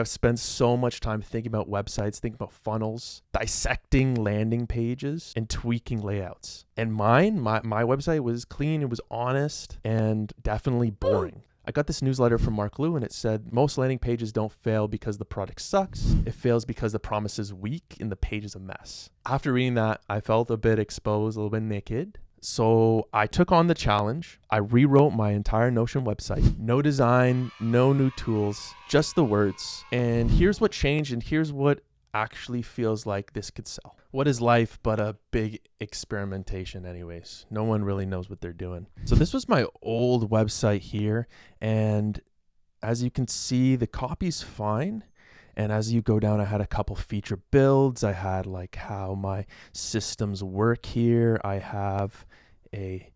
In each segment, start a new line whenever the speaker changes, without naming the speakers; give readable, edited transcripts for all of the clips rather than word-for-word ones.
I've spent so much time thinking about websites, thinking about funnels, dissecting landing pages, and tweaking layouts. And my website was clean, it was honest, and definitely boring. I got this newsletter from Marc and it said, most landing pages don't fail because the product sucks. It fails because the promise is weak and the page is a mess. After reading that, I felt a bit exposed, a little bit naked. So I took on the challenge. I rewrote my entire Notion website. No design, no new tools, just the words. And here's what changed, and here's what actually feels like this could sell. What is life but a big experimentation anyways? No one really knows what they're doing. So this was my old website here. And as you can see, the copy's fine. And as you go down, I had a couple feature builds. I had like how my systems work here. I have a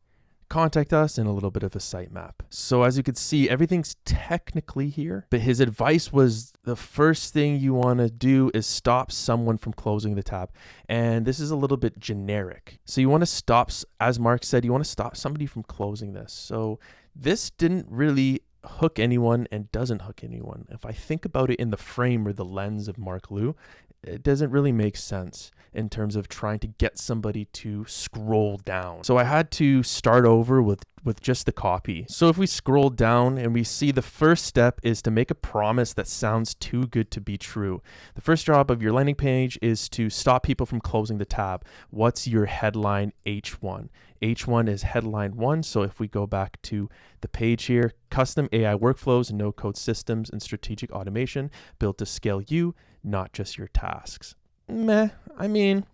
contact us and a little bit of a sitemap. So as you can see, everything's technically here, but his advice was the first thing you want to do is stop someone from closing the tab. And this is a little bit generic. So you want to stop, as Marc said, you want to stop somebody from closing this. So this didn't really hook anyone and doesn't hook anyone. If I think about it in the frame or the lens of Marc, it doesn't really make sense in terms of trying to get somebody to scroll down. So I had to start over with just the copy. So if we scroll down and we see the first step is to make a promise that sounds too good to be true. The first job of your landing page is to stop people from closing the tab. What's your headline H1? H1 is headline 1. So if we go back to the page here, custom AI workflows, no-code systems, and strategic automation built to scale you, not just your tasks. Meh, I mean,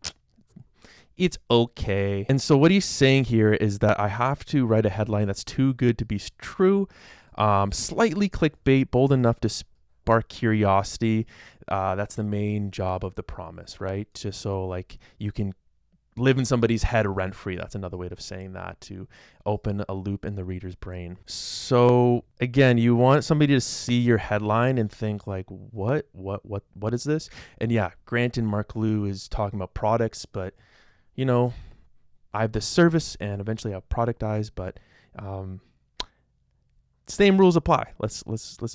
it's okay. And so what he's saying here is that I have to write a headline that's too good to be true, slightly clickbait, bold enough to spark curiosity. That's the main job of the promise, right? Just so like you can live in somebody's head rent-free. That's another way of saying that, to open a loop in the reader's brain. So again, you want somebody to see your headline and think like, what is this? And yeah, granted, Marc is talking about products, but you know, I have this service and eventually I'll productize, but same rules apply. Let's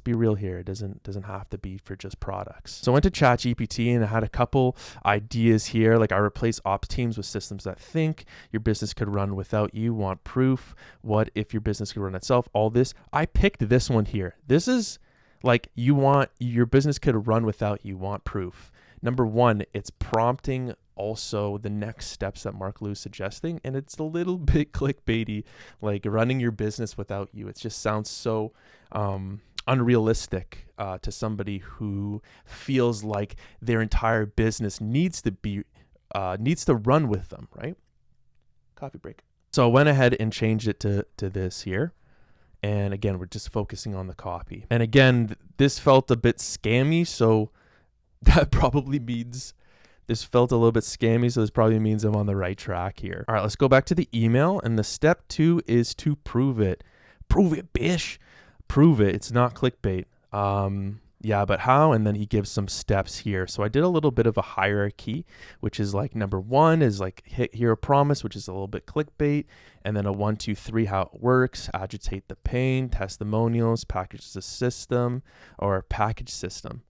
be real here. It doesn't have to be for just products. So I went to ChatGPT and I had a couple ideas here. Like I replaced ops teams with systems that think. Your business could run without you. Want proof? What if your business could run itself? All this. I picked this one here. This is like you want your business could run without you. Want proof? Number one, it's prompting also the next steps that Marc is suggesting, and it's a little bit clickbaity, like running your business without you. It just sounds so unrealistic to somebody who feels like their entire business needs to run with them, right? Coffee break. So I went ahead and changed it to this here. And again, we're just focusing on the copy. And again, this felt a bit scammy, so that probably means this felt a little bit scammy, so this probably means I'm on the right track here. All right, let's go back to the email. And the step 2 is to prove it. Prove it, bish. Prove it. It's not clickbait. Yeah, but how? And then he gives some steps here. So I did a little bit of a hierarchy, which is like number 1 is like hit hero promise, which is a little bit clickbait. And then a 1, 2, 3, how it works, agitate the pain, testimonials, package the system, or package system.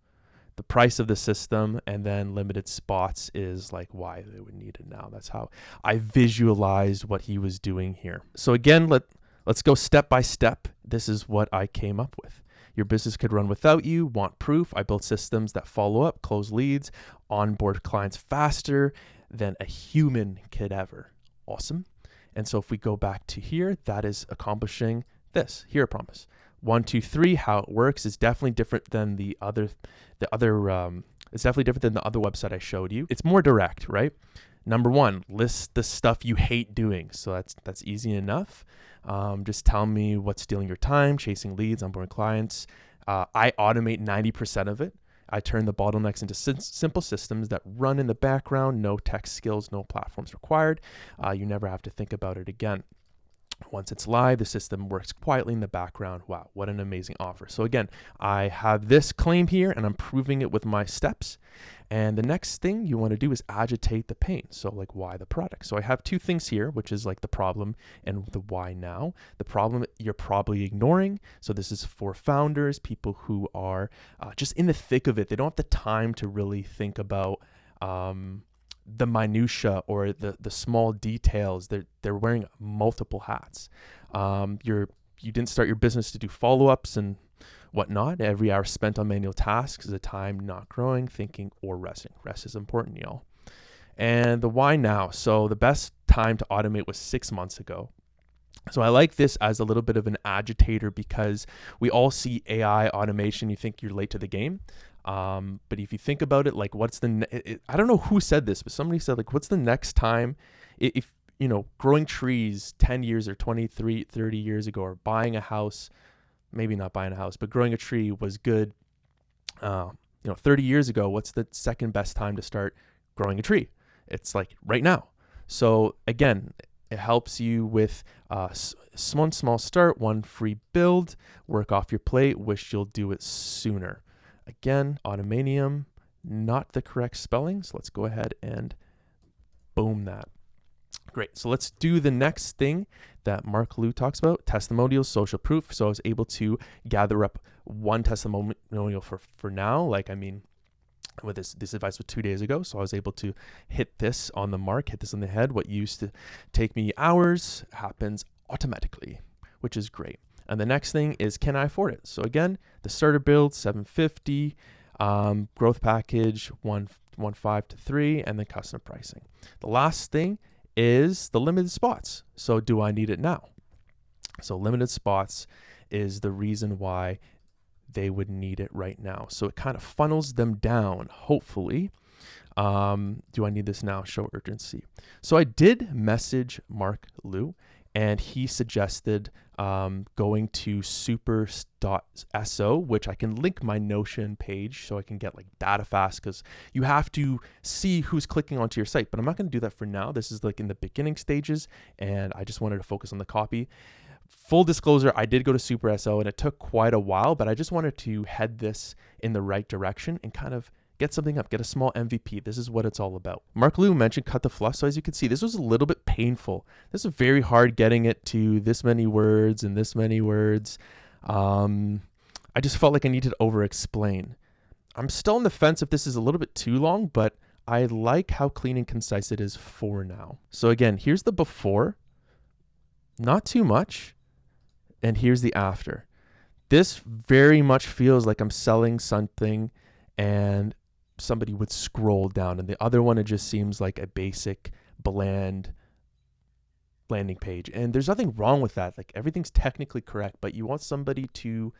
The price of the system, and then limited spots is like why they would need it now. That's how I visualized what he was doing here. So again, let's go step by step. This is what I came up with. Your business could run without you. Want proof? I built systems that follow up, close leads, onboard clients faster than a human could ever. Awesome. And so if we go back to here, that is accomplishing this. Here, promise. 1, 2, 3, how it works is definitely different than the other it's definitely different than the other website I showed you. It's more direct, right? Number 1, list the stuff you hate doing. So that's easy enough. Just tell me what's stealing your time, chasing leads, onboarding clients. I automate 90% of it. I turn the bottlenecks into simple systems that run in the background, no tech skills, no platforms required. You never have to think about it again. Once it's live, the system works quietly in the background. Wow, what an amazing offer. So again, I have this claim here and I'm proving it with my steps. And the next thing you want to do is agitate the pain. So like, why the product? So I have two things here, which is like the problem and the why now. The problem you're probably ignoring. So this is for founders, people who are just in the thick of it. They don't have the time to really think about the minutia or the small details. They're wearing multiple hats. You didn't start your business to do follow-ups and whatnot. Every hour spent on manual tasks is a time not growing, thinking, or resting. Rest is important, y'all. And the why now. So the best time to automate was 6 months ago. So I like this as a little bit of an agitator because we all see AI automation. You think you're late to the game. But if you think about it, like what's I don't know who said this, but somebody said like, what's the next time if growing trees 10 years or 23, 30 years ago, or buying a house, maybe not buying a house, but growing a tree was good, 30 years ago, what's the second best time to start growing a tree? It's like right now. So again, it helps you with one small start, one free build, work off your plate, wish you'll do it sooner. Again, automanium, not the correct spelling. So let's go ahead and boom that. Great. So let's do the next thing that Marc Lou talks about, testimonials, social proof. So I was able to gather up one testimonial for now. Like, I mean, with this advice was 2 days ago. So I was able to hit this on the mark, hit this on the head. What used to take me hours happens automatically, which is great. And the next thing is, can I afford it? So again, the starter build, $750, growth package, 1.5 to 3, and then custom pricing. The last thing is the limited spots. So do I need it now? So limited spots is the reason why they would need it right now. So it kind of funnels them down, hopefully. Do I need this now? Show urgency. So I did message Marc Lou, and he suggested going to super.so, which I can link my Notion page so I can get like data fast, because you have to see who's clicking onto your site. But I'm not going to do that for now. This is like in the beginning stages, and I just wanted to focus on the copy. Full disclosure, I did go to super.so, and it took quite a while, but I just wanted to head this in the right direction and kind of get something up, get a small MVP. This is what it's all about. Marc Lou mentioned cut the fluff. So as you can see, this was a little bit painful. This was very hard getting it to this many words and this many words. I just felt like I needed to over-explain. I'm still on the fence if this is a little bit too long, but I like how clean and concise it is for now. So again, here's the before, not too much, and here's the after. This very much feels like I'm selling something and somebody would scroll down, and the other one, it just seems like a basic bland landing page. And there's nothing wrong with that. Like, everything's technically correct, but you want somebody to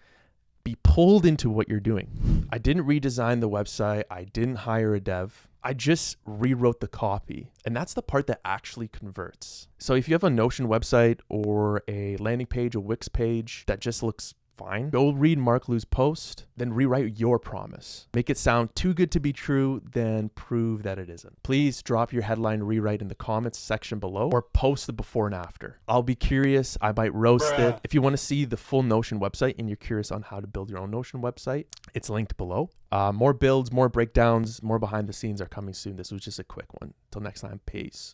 be pulled into what you're doing. I didn't redesign the website. I didn't hire a dev. I just rewrote the copy. And that's the part that actually converts. So if you have a Notion website or a landing page, a Wix page that just looks fine, go read Marc Lou's post, then rewrite your promise. Make it sound too good to be true, then prove that it isn't. Please drop your headline rewrite in the comments section below, or post the before and after. I'll be curious. I might roast it. If you want to see the full Notion website and you're curious on how to build your own Notion website, it's linked below. More builds, more breakdowns, more behind the scenes are coming soon. This was just a quick one. Till next time, peace.